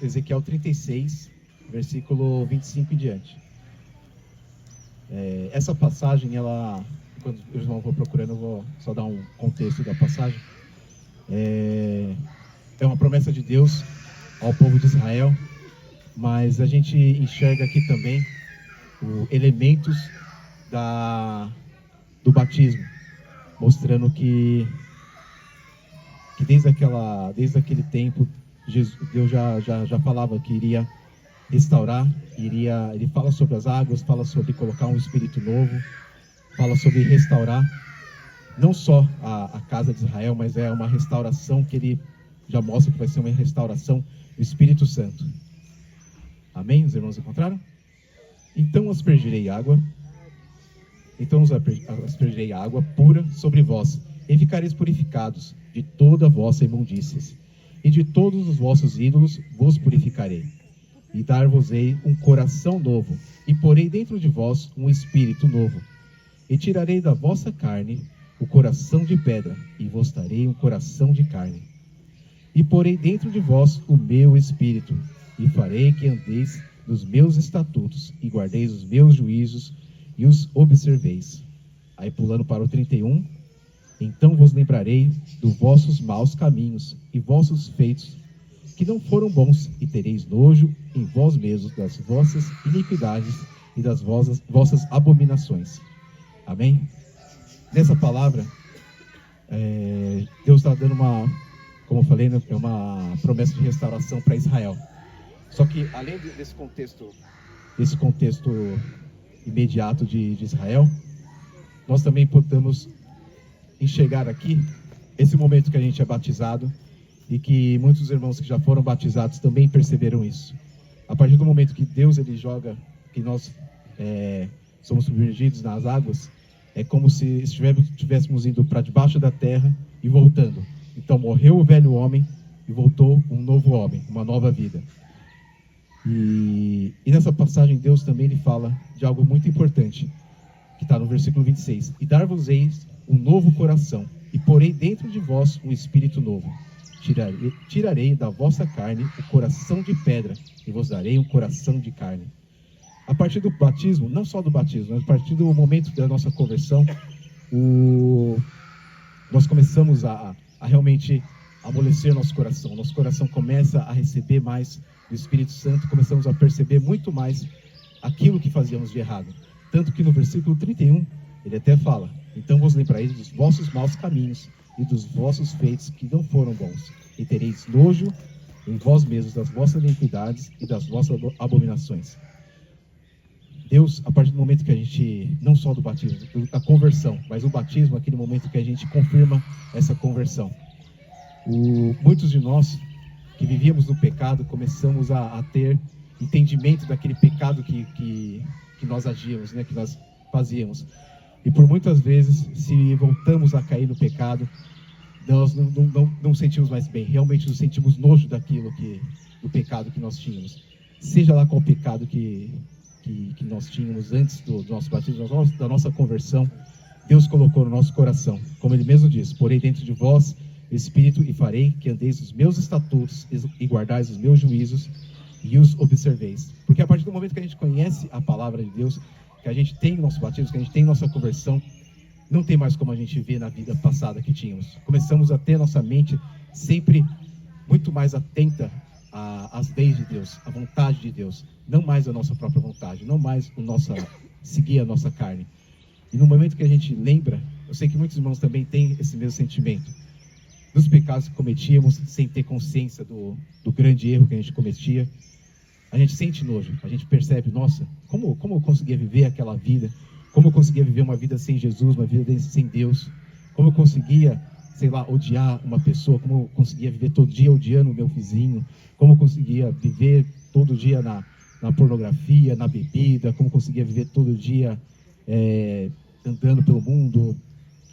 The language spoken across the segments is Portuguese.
Ezequiel 36, versículo 25 em diante. Essa passagem, quando eu vou procurando, eu vou só dar um contexto da passagem. É uma promessa de Deus ao povo de Israel, mas a gente enxerga aqui também elementos do batismo, mostrando que desde aquele tempo, Deus já falava que iria restaurar, ele fala sobre as águas, fala sobre colocar um espírito novo, fala sobre restaurar não só a casa de Israel, mas é uma restauração que ele já mostra que vai ser uma restauração do Espírito Santo. Amém? Os irmãos encontraram? Então aspergirei água pura sobre vós, e ficareis purificados de toda a vossa imundícias, e de todos os vossos ídolos vos purificarei, e dar-vos-ei um coração novo, e porei dentro de vós um espírito novo, e tirarei da vossa carne o coração de pedra, e vos darei um coração de carne. E porei dentro de vós o meu espírito, e farei que andeis nos meus estatutos, e guardeis os meus juízos, e os observeis. Aí pulando para o 31, então vos lembrarei dos vossos maus caminhos, e vossos feitos, que não foram bons, e tereis nojo em vós mesmos das vossas iniquidades, e das vossas abominações. Amém? Nessa palavra, Deus está dando como eu falei, é uma promessa de restauração para Israel. Só que, além desse contexto imediato de Israel, nós também podemos enxergar aqui esse momento que a gente é batizado, e que muitos irmãos que já foram batizados também perceberam isso. A partir do momento que Deus ele joga, que nós somos submergidos nas águas, é como se estivéssemos indo para debaixo da terra e voltando. Então morreu o velho homem e voltou um novo homem, uma nova vida. E nessa passagem Deus também ele fala de algo muito importante, que está no versículo 26. E dar-vos-eis um novo coração, e porei dentro de vós um espírito novo. Tirarei da vossa carne o coração de pedra, e vos darei um coração de carne. A partir do batismo, não só do batismo, mas a partir do momento da nossa conversão, nós começamos a realmente amolecer nosso coração. Nosso coração começa a receber mais do Espírito Santo, começamos a perceber muito mais aquilo que fazíamos de errado. Tanto que no versículo 31, ele até fala: então vos lembrareis dos vossos maus caminhos e dos vossos feitos que não foram bons, e tereis nojo em vós mesmos das vossas iniquidades e das vossas abominações. Deus, a partir do momento que a gente, não só do batismo, da conversão, mas o batismo, aquele momento que a gente confirma essa conversão. Muitos de nós que vivíamos no pecado, começamos a ter entendimento daquele pecado que nós agíamos, né, que nós fazíamos. E por muitas vezes, se voltamos a cair no pecado, nós não sentimos mais bem, realmente nos sentimos nojo do pecado que nós tínhamos. Seja lá qual pecado que nós tínhamos antes do nosso batismo, da nossa conversão, Deus colocou no nosso coração. Como Ele mesmo diz: porei dentro de vós o Espírito, e farei que andeis os meus estatutos, e guardais os meus juízos, e os observeis. Porque a partir do momento que a gente conhece a palavra de Deus, que a gente tem o nosso batismo, que a gente tem nossa conversão, não tem mais como a gente ver na vida passada que tínhamos. Começamos a ter nossa mente sempre muito mais atenta às leis de Deus, à vontade de Deus, não mais a nossa própria vontade, não mais seguir a nossa carne. E no momento que a gente lembra, eu sei que muitos irmãos também têm esse mesmo sentimento, dos pecados que cometíamos sem ter consciência do grande erro que a gente cometia, a gente sente nojo, a gente percebe: nossa, como eu conseguia viver aquela vida, como eu conseguia viver uma vida sem Jesus, uma vida sem Deus, como eu conseguia, sei lá, odiar uma pessoa, como eu conseguia viver todo dia odiando o meu vizinho, como eu conseguia viver todo dia na pornografia, na bebida, como eu conseguia viver todo dia andando pelo mundo,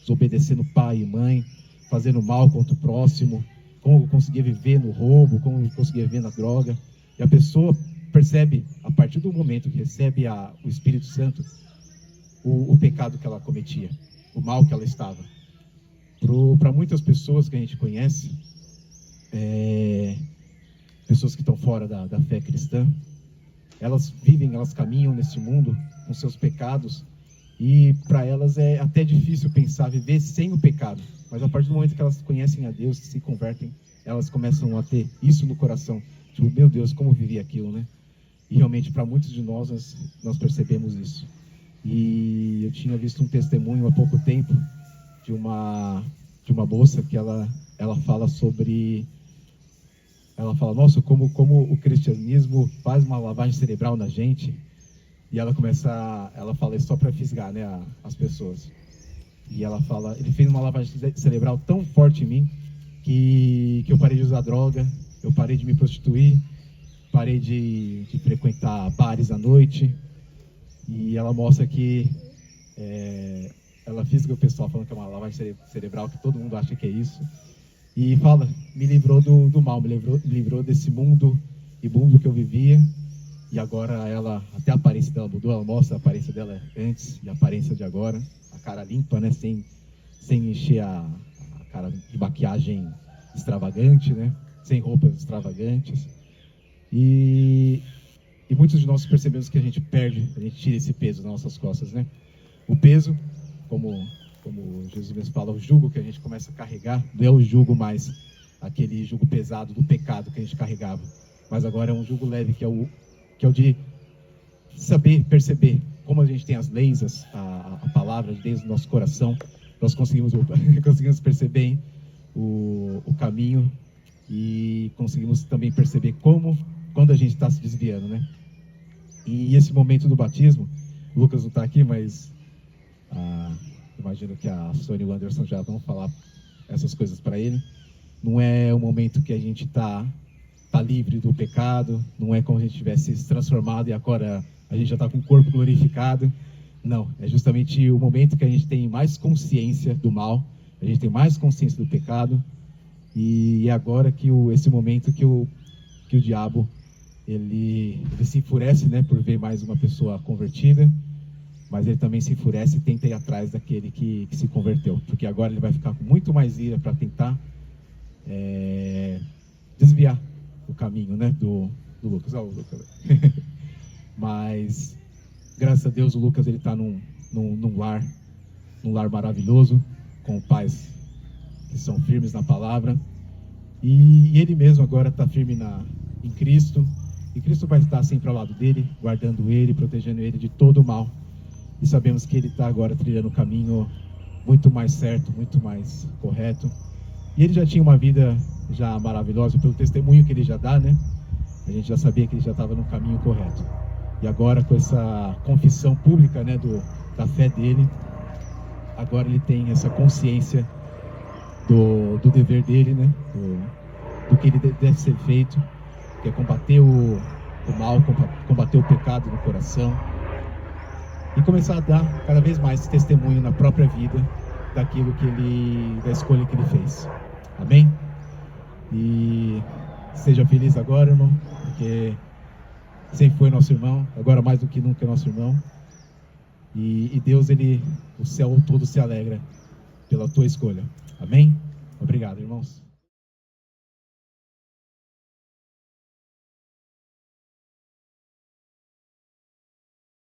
desobedecendo pai e mãe, fazendo mal contra o próximo, como eu conseguia viver no roubo, como eu conseguia viver na droga. E a pessoa percebe, a partir do momento que recebe o Espírito Santo, o pecado que ela cometia, o mal que ela estava. Para muitas pessoas que a gente conhece, pessoas que estão fora da fé cristã. Elas vivem, elas caminham nesse mundo com seus pecados, e para elas é até difícil pensar viver sem o pecado. Mas a partir do momento que elas conhecem a Deus, que se convertem, elas começam a ter isso no coração. Tipo, meu Deus, como eu vivi aquilo, né? E realmente, para muitos de nós percebemos isso. E eu tinha visto um testemunho há pouco tempo de uma moça que ela fala sobre... Ela fala, nossa, como o cristianismo faz uma lavagem cerebral na gente. E ela fala isso só para fisgar, né, as pessoas. E ela fala, ele fez uma lavagem cerebral tão forte em mim que eu parei de usar droga, eu parei de me prostituir, parei de frequentar bares à noite. E ela mostra que ela fisga o pessoal falando que é uma lavagem cerebral, que todo mundo acha que é isso. E fala, me livrou do mal, me livrou desse mundo imundo que eu vivia. E agora até a aparência dela mudou, ela mostra a aparência dela antes e a aparência de agora. A cara limpa, né, sem encher a cara de maquiagem extravagante, né, sem roupas extravagantes. E muitos de nós percebemos que a gente tira esse peso das nossas costas, né. O peso, como Jesus mesmo fala, o jugo que a gente começa a carregar, não é o jugo mais aquele jugo pesado do pecado que a gente carregava, mas agora é um jugo leve, que é o de saber perceber como a gente tem as leis, a palavra de Deus no nosso coração. Nós conseguimos perceber o caminho, e conseguimos também perceber quando a gente está se desviando, né? E esse momento do batismo, o Lucas não está aqui, mas imagino que a Sônia e o Anderson já vão falar essas coisas para ele. Não é o momento que a gente está livre do pecado, não é como se a gente tivesse se transformado e agora a gente já está com o corpo glorificado. Não, é justamente o momento que a gente tem mais consciência do mal, a gente tem mais consciência do pecado, e é agora que esse momento que o diabo ele se enfurece, né, por ver mais uma pessoa convertida, mas ele também se enfurece e tenta ir atrás daquele que se converteu, porque agora ele vai ficar com muito mais ira para tentar desviar o caminho, né, do Lucas. Olha o Lucas. Mas, graças a Deus, o Lucas está num lar maravilhoso, com pais que são firmes na palavra, e ele mesmo agora está firme em Cristo, e Cristo vai estar sempre ao lado dele, guardando ele, protegendo ele de todo o mal, e sabemos que ele está agora trilhando um caminho muito mais certo, muito mais correto. E ele já tinha uma vida já maravilhosa, pelo testemunho que ele já dá, né? A gente já sabia que ele já estava no caminho correto. E agora, com essa confissão pública, né, da fé dele, agora ele tem essa consciência do dever dele, né? Do que ele deve ser feito, que é combater o mal, combater o pecado no coração, e começar a dar cada vez mais testemunho na própria vida da escolha que ele fez. Amém? E seja feliz agora, irmão, porque sempre foi nosso irmão, agora mais do que nunca é nosso irmão. E Deus, o céu todo se alegra pela tua escolha. Amém? Obrigado, irmãos.